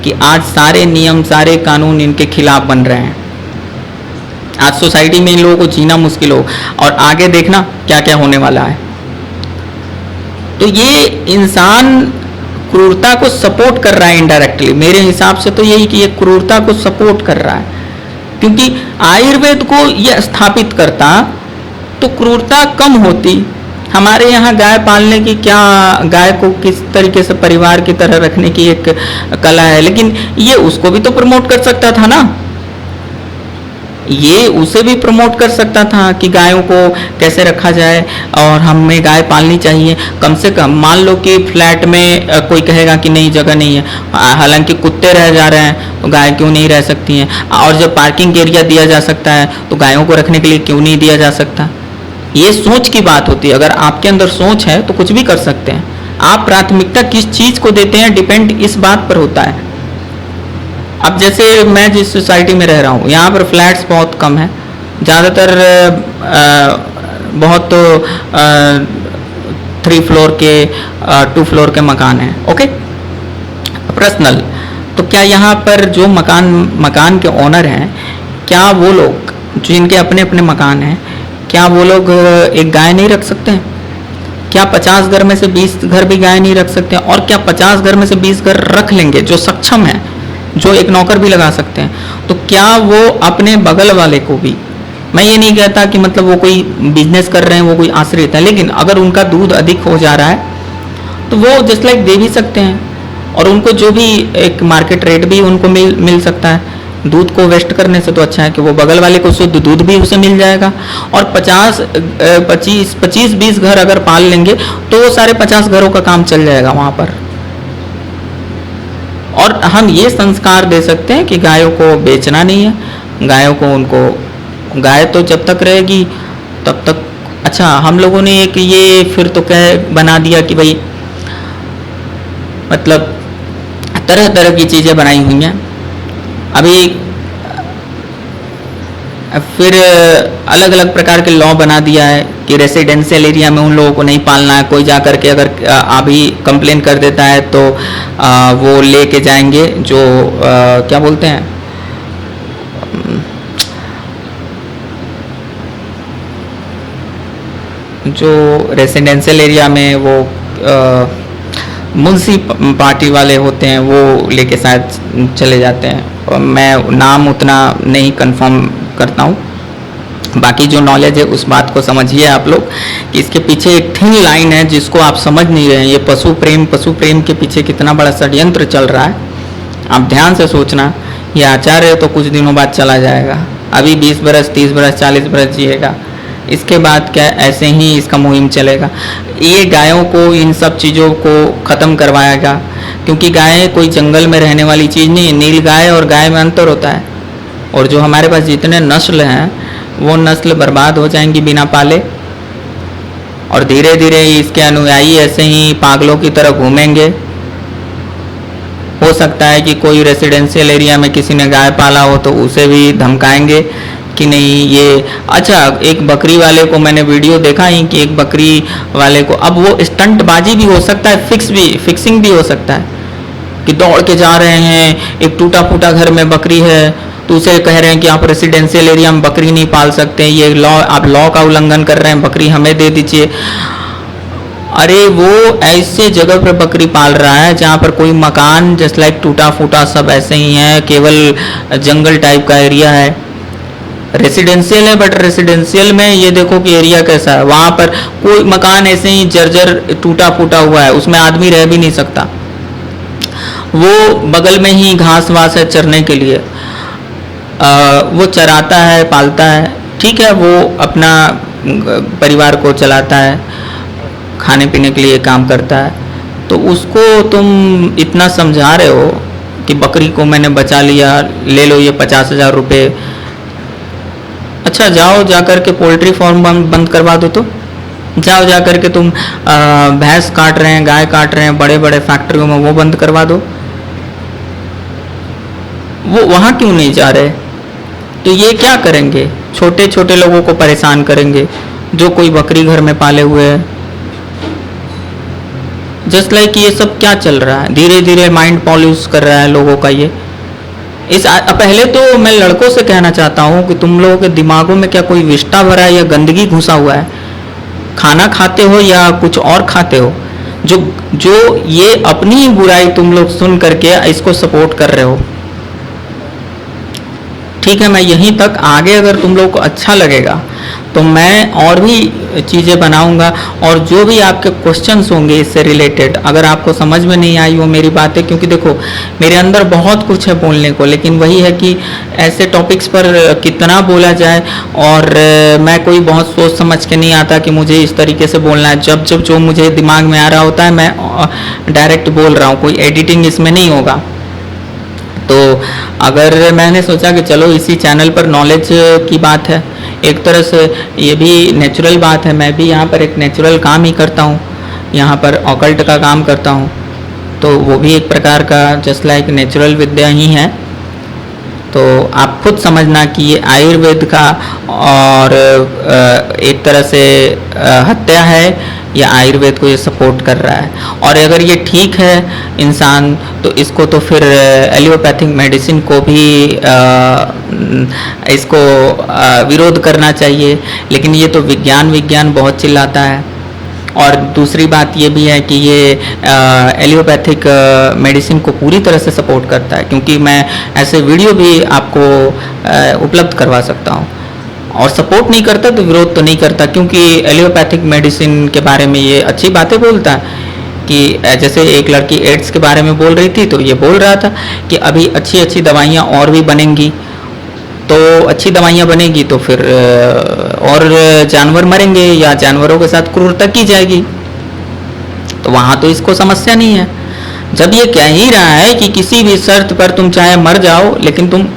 कि आज सारे नियम, सारे कानून इनके खिलाफ बन रहे हैं। आज सोसाइटी में इन लोगों को जीना मुश्किल हो, और आगे देखना क्या क्या होने वाला है। तो ये इंसान क्रूरता को सपोर्ट कर रहा है इनडायरेक्टली, मेरे हिसाब से तो यही कि ये क्रूरता को सपोर्ट कर रहा है, क्योंकि आयुर्वेद को ये स्थापित करता तो क्रूरता कम होती। हमारे यहाँ गाय पालने की क्या, गाय को किस तरीके से परिवार की तरह रखने की एक कला है, लेकिन ये उसको भी तो प्रमोट कर सकता था ना, ये उसे भी प्रमोट कर सकता था कि गायों को कैसे रखा जाए और हमें गाय पालनी चाहिए। कम से कम मान लो कि फ्लैट में कोई कहेगा कि नहीं जगह नहीं है, हालांकि कुत्ते रह जा रहे हैं तो गाय क्यों नहीं रह सकती हैं, और जब पार्किंग एरिया दिया जा सकता है तो गायों को रखने के लिए क्यों नहीं दिया जा सकता। ये सोच की बात होती है, अगर आपके अंदर सोच है तो कुछ भी कर सकते हैं। आप प्राथमिकता किस चीज़ को देते हैं डिपेंड इस बात पर होता है। अब जैसे मैं जिस सोसाइटी में रह रहा हूँ, यहाँ पर फ्लैट्स बहुत कम है, ज़्यादातर बहुत तो 3 फ्लोर के 2 फ्लोर के मकान हैं, ओके, पर्सनल। तो क्या यहाँ पर जो मकान के ओनर हैं, क्या वो लोग जिनके अपने अपने मकान हैं, क्या वो लोग एक गाय नहीं रख सकते हैं? क्या 50 घर में से 20 घर भी गाय नहीं रख सकते हैं? और क्या 50 घर में से 20 घर रख लेंगे जो सक्षम है, जो एक नौकर भी लगा सकते हैं, तो क्या वो अपने बगल वाले को भी, मैं ये नहीं कहता कि मतलब वो कोई बिजनेस कर रहे हैं, वो कोई आश्रित है, लेकिन अगर उनका दूध अधिक हो जा रहा है तो वो जस्ट लाइक दे भी सकते हैं, और उनको जो भी एक मार्केट रेट भी उनको मिल सकता है। दूध को वेस्ट करने से तो अच्छा है कि वो बगल वाले को शुद्ध दूध भी उसे मिल जाएगा। और 25-20 घर अगर पाल लेंगे तो वो सारे 50 घरों का काम चल जाएगा वहाँ पर। और हम ये संस्कार दे सकते हैं कि गायों को बेचना नहीं है, गायों को, उनको गाय तो जब तक रहेगी तब तक। अच्छा, हम लोगों ने एक ये फिर तो कह बना दिया कि भाई मतलब तरह तरह की चीज़ें बनाई हुई हैं। अभी फिर अलग अलग प्रकार के लॉ बना दिया है कि रेसिडेंशियल एरिया में उन लोगों को नहीं पालना है। कोई जा कर के अगर अभी कंप्लेन कर देता है तो वो लेके जाएंगे जो क्या बोलते हैं, जो रेसिडेंशियल एरिया में वो म्युनिसिपैलिटी वाले होते हैं वो लेके शायद चले जाते हैं, और मैं नाम उतना नहीं कंफर्म करता हूँ। बाकी जो नॉलेज है उस बात को समझिए आप लोग कि इसके पीछे एक थिन लाइन है जिसको आप समझ नहीं रहे हैं। ये पशु प्रेम के पीछे कितना बड़ा षड्यंत्र चल रहा है, आप ध्यान से सोचना। ये आचार्य तो कुछ दिनों बाद चला जाएगा, अभी 20 बरस 30 बरस 40 बरस जिएगा, इसके बाद क्या ऐसे ही इसका मुहिम चलेगा। ये गायों को इन सब चीज़ों को ख़त्म करवाएगा, क्योंकि गाय कोई जंगल में रहने वाली चीज़ नहीं है। नील गाय और गाय में अंतर होता है, और जो हमारे पास जितने नस्ल हैं वो नस्ल बर्बाद हो जाएंगी बिना पाले, और धीरे धीरे इसके अनुयायी ऐसे ही पागलों की तरह घूमेंगे। हो सकता है कि कोई रेसिडेंशियल एरिया में किसी ने गाय पाला हो तो उसे भी धमकाएंगे कि नहीं ये। अच्छा, एक बकरी वाले को मैंने वीडियो देखा ही कि एक बकरी वाले को, अब वो स्टंटबाजी भी हो सकता है, फिक्सिंग भी हो सकता है कि दौड़ के जा रहे हैं, एक टूटा फूटा घर में बकरी है तो उसे कह रहे हैं कि आप रेसिडेंशियल एरिया में बकरी नहीं पाल सकते, ये लॉ, आप लॉ का उल्लंघन कर रहे हैं, बकरी हमें दे दीजिए। अरे वो ऐसे जगह पर बकरी पाल रहा है जहाँ पर कोई मकान जस्ट लाइक टूटा फूटा सब ऐसे ही है, केवल जंगल टाइप का एरिया है। रेसिडेंशियल है, बट रेसिडेंशियल में ये देखो कि एरिया कैसा है, वहाँ पर कोई मकान ऐसे ही जर्जर टूटा फूटा हुआ है, उसमें आदमी रह भी नहीं सकता। वो बगल में ही घास वास है चरने के लिए, वो चराता है, पालता है, ठीक है, वो अपना परिवार को चलाता है, खाने पीने के लिए काम करता है। तो उसको तुम इतना समझा रहे हो कि बकरी को मैंने बचा लिया, ले लो ये 50,000 रुपये। अच्छा, जाओ जाकर के पोल्ट्री फार्म बंद करवा दो, तो जाओ जाकर के तुम भैंस काट रहे हैं, गाय काट रहे हैं बड़े बड़े फैक्ट्रियों में, वो बंद करवा दो। वो वहाँ क्यों नहीं जा रहे? तो ये क्या करेंगे? छोटे छोटे लोगों को परेशान करेंगे जो कोई बकरी घर में पाले हुए है। जस्ट लाइक ये सब क्या चल रहा है, धीरे धीरे माइंड पॉल्यूट कर रहा है लोगों का ये। पहले तो मैं लड़कों से कहना चाहता हूँ कि तुम लोगों के दिमागों में क्या कोई विष्ठा भरा है या गंदगी घुसा हुआ है? खाना खाते हो या कुछ और खाते हो, जो ये अपनी ही बुराई तुम लोग सुन करके इसको सपोर्ट कर रहे हो। ठीक है, मैं यहीं तक, आगे अगर तुम लोग को अच्छा लगेगा तो मैं और भी चीज़ें बनाऊंगा, और जो भी आपके क्वेश्चंस होंगे इससे रिलेटेड, अगर आपको समझ में नहीं आई वो मेरी बातें, क्योंकि देखो मेरे अंदर बहुत कुछ है बोलने को, लेकिन वही है कि ऐसे टॉपिक्स पर कितना बोला जाए, और मैं कोई बहुत सोच समझ के नहीं आता कि मुझे इस तरीके से बोलना है। जब जब जो मुझे दिमाग में आ रहा होता है मैं डायरेक्ट बोल रहा हूँ, कोई एडिटिंग इसमें नहीं होगा। तो अगर मैंने सोचा कि चलो इसी चैनल पर नॉलेज की बात है, एक तरह से ये भी नेचुरल बात है, मैं भी यहाँ पर एक नेचुरल काम ही करता हूँ, यहाँ पर ऑकल्ट का काम करता हूँ, तो वो भी एक प्रकार का जस्ट लाइक नेचुरल विद्या ही है। तो आप खुद समझना कि ये आयुर्वेद का और एक तरह से हत्या है या आयुर्वेद को ये सपोर्ट कर रहा है। और अगर ये ठीक है इंसान, तो इसको तो फिर एलियोपैथिक मेडिसिन को भी इसको विरोध करना चाहिए। लेकिन ये तो विज्ञान बहुत चिल्लाता है। और दूसरी बात ये भी है कि ये एलियोपैथिक मेडिसिन को पूरी तरह से सपोर्ट करता है, क्योंकि मैं ऐसे वीडियो भी आपको उपलब्ध करवा सकता हूँ। और सपोर्ट नहीं करता तो विरोध तो नहीं करता, क्योंकि एलियोपैथिक मेडिसिन के बारे में ये अच्छी बातें बोलता है कि जैसे एक लड़की एड्स के बारे में बोल रही थी, तो ये बोल रहा था कि अभी अच्छी अच्छी दवाइयाँ और भी बनेंगी, तो अच्छी दवाइयाँ बनेगी तो फिर और जानवर मरेंगे या जानवरों के साथ क्रूरता की जाएगी, तो वहाँ तो इसको समस्या नहीं है। जब ये कह ही रहा है कि किसी भी शर्त पर तुम चाहे मर जाओ लेकिन तुम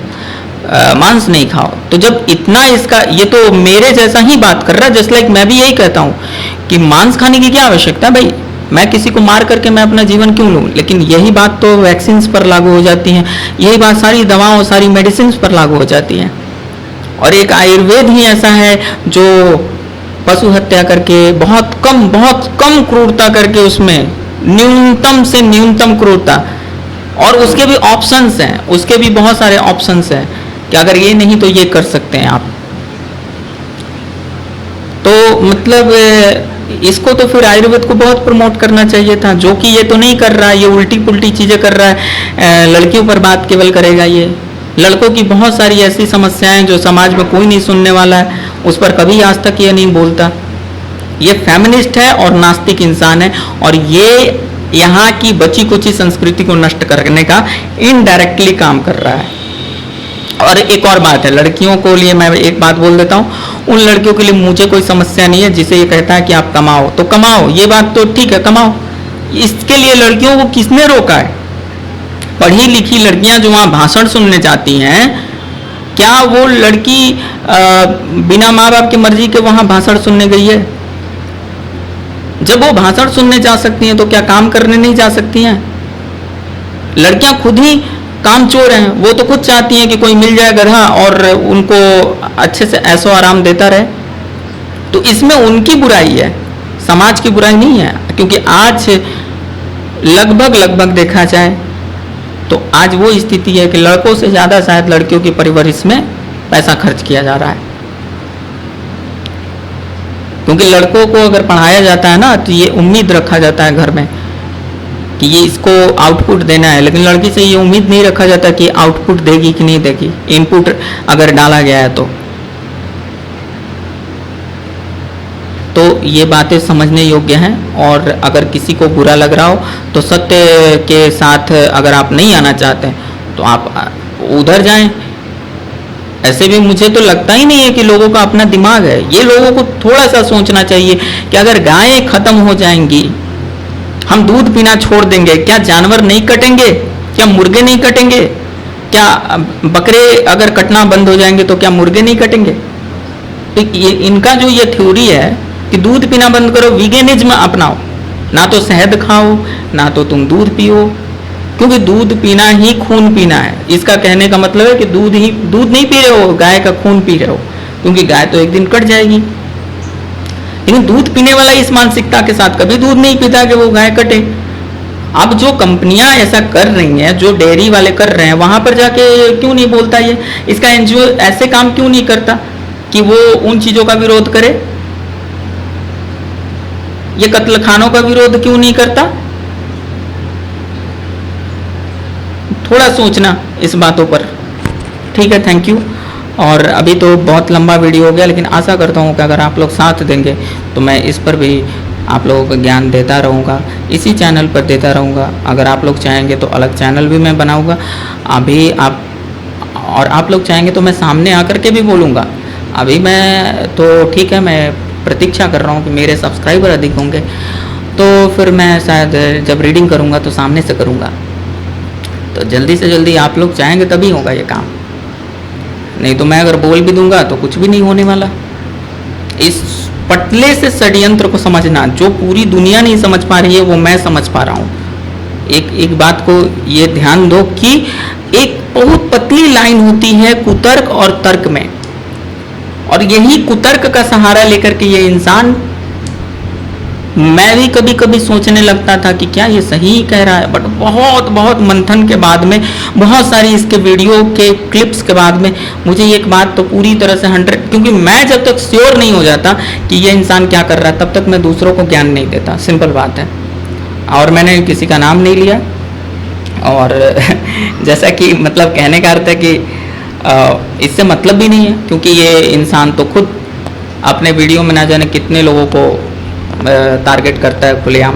मांस नहीं खाओ, तो जब इतना इसका, ये तो मेरे जैसा ही बात कर रहा है। जस्ट लाइक मैं भी यही कहता हूँ कि मांस खाने की क्या आवश्यकता है भाई, मैं किसी को मार करके मैं अपना जीवन क्यों लूँ। लेकिन यही बात तो वैक्सीन्स पर लागू हो जाती है, यही बात सारी दवाओं सारी मेडिसिन पर लागू हो जाती है। और एक आयुर्वेद ही ऐसा है जो पशु हत्या करके बहुत कम क्रूरता करके, उसमें न्यूनतम से न्यूनतम क्रूरता, और उसके भी ऑप्शंस हैं, उसके भी बहुत सारे ऑप्शंस हैं कि अगर ये नहीं तो ये कर सकते हैं आप। तो मतलब इसको तो फिर आयुर्वेद को बहुत प्रमोट करना चाहिए था, जो कि ये तो नहीं कर रहा है, ये उल्टी पुल्टी चीजें कर रहा है। लड़कियों पर बात केवल करेगा, ये लड़कों की बहुत सारी ऐसी समस्याएं जो समाज में कोई नहीं सुनने वाला है, उस पर कभी आज तक ये नहीं बोलता। ये फेमिनिस्ट है और नास्तिक इंसान है, और ये यहाँ की बची कुची संस्कृति को नष्ट करने का इनडायरेक्टली काम कर रहा है। और एक और बात है, लड़कियों को लिए मैं एक बात बोल देता हूँ, उन लड़कियों के लिए मुझे कोई समस्या नहीं है जिसे ये कहता है कि आप कमाओ तो कमाओ, ये बात तो ठीक है, कमाओ। इसके लिए लड़कियों को किसने रोका है? पढ़ी लिखी लड़कियां जो वहां भाषण सुनने जाती हैं, क्या वो लड़की बिना माँ बाप की मर्जी के वहां भाषण सुनने गई है? जब वो भाषण सुनने जा सकती हैं तो क्या काम करने नहीं जा सकती हैं? लड़कियां खुद ही काम चोर हैं, वो तो खुद चाहती हैं कि कोई मिल जाए गधा और उनको अच्छे से ऐशो आराम देता रहे। तो इसमें उनकी बुराई है, समाज की बुराई नहीं है। क्योंकि आज लगभग देखा जाए तो आज वो स्थिति है कि लड़कों से ज्यादा शायद लड़कियों की परवरिश में पैसा खर्च किया जा रहा है। क्योंकि लड़कों को अगर पढ़ाया जाता है ना, तो ये उम्मीद रखा जाता है घर में कि ये इसको आउटपुट देना है, लेकिन लड़की से ये उम्मीद नहीं रखा जाता कि आउटपुट देगी कि नहीं देगी, इनपुट अगर डाला गया है तो ये बातें समझने योग्य हैं। और अगर किसी को बुरा लग रहा हो तो सत्य के साथ अगर आप नहीं आना चाहते तो आप उधर जाएं। ऐसे भी मुझे तो लगता ही नहीं है कि लोगों का अपना दिमाग है। ये लोगों को थोड़ा सा सोचना चाहिए कि अगर गायें खत्म हो जाएंगी, हम दूध पीना छोड़ देंगे, क्या जानवर नहीं कटेंगे? क्या मुर्गे नहीं कटेंगे? क्या बकरे अगर कटना बंद हो जाएंगे तो क्या मुर्गे नहीं कटेंगे? तो ये इनका जो ये थ्योरी है कि दूध पीना बंद करो, वीगेनिज्म अपनाओ, ना तो शहद खाओ ना तो तुम दूध पियो, क्योंकि दूध पीना ही खून पीना है। इसका कहने का मतलब है कि दूध नहीं पी रहे हो, गाय का खून पी रहे हो, क्योंकि गाय तो एक दिन कट जाएगी। लेकिन दूध पीने वाला इस मानसिकता के साथ कभी दूध नहीं पीता कि वो गाय कटे। अब जो कंपनियां ऐसा कर रही हैं, जो डेयरी वाले कर रहे हैं, वहां पर जाके क्यों नहीं बोलता ये? इसका एनजीओ ऐसे काम क्यों नहीं करता कि वो उन चीजों का विरोध करे? ये कत्लखानों का विरोध क्यों नहीं करता? थोड़ा सोचना इस बातों पर। ठीक है, थैंक यू। और अभी तो बहुत लंबा वीडियो हो गया, लेकिन आशा करता हूँ कि अगर आप लोग साथ देंगे तो मैं इस पर भी आप लोगों को ज्ञान देता रहूँगा, इसी चैनल पर देता रहूँगा। अगर आप लोग चाहेंगे तो अलग चैनल भी मैं बनाऊँगा। अभी आप लोग चाहेंगे तो मैं सामने आकर के भी बोलूँगा। अभी मैं तो ठीक है, मैं प्रतीक्षा कर रहा हूँ कि मेरे सब्सक्राइबर अधिक होंगे तो फिर मैं शायद जब रीडिंग करूँगा तो सामने से करूँगा। तो जल्दी से जल्दी आप लोग चाहेंगे तभी होगा ये काम, नहीं तो मैं अगर बोल भी दूंगा तो कुछ भी नहीं होने वाला। इस पतले से षड्यंत्र को समझना, जो पूरी दुनिया नहीं समझ पा रही है वो मैं समझ पा रहा हूँ। एक बात को ये ध्यान दो कि एक बहुत पतली लाइन होती है कुतर्क और तर्क में, और यही कुतर्क का सहारा लेकर के ये इंसान, मैं भी कभी कभी सोचने लगता था कि क्या ये सही कह रहा है, बट बहुत मंथन के बाद में, बहुत सारी इसके वीडियो के क्लिप्स के बाद में मुझे एक बात तो पूरी तरह से 100, क्योंकि मैं जब तक श्योर नहीं हो जाता कि ये इंसान क्या कर रहा है तब तक मैं दूसरों को ज्ञान नहीं देता, सिंपल बात है। और मैंने किसी का नाम नहीं लिया, और जैसा कि मतलब कहने का अर्थ है कि इससे मतलब भी नहीं है, क्योंकि ये इंसान तो खुद अपने वीडियो में ना जाने कितने लोगों को टारगेट करता है खुलेआम।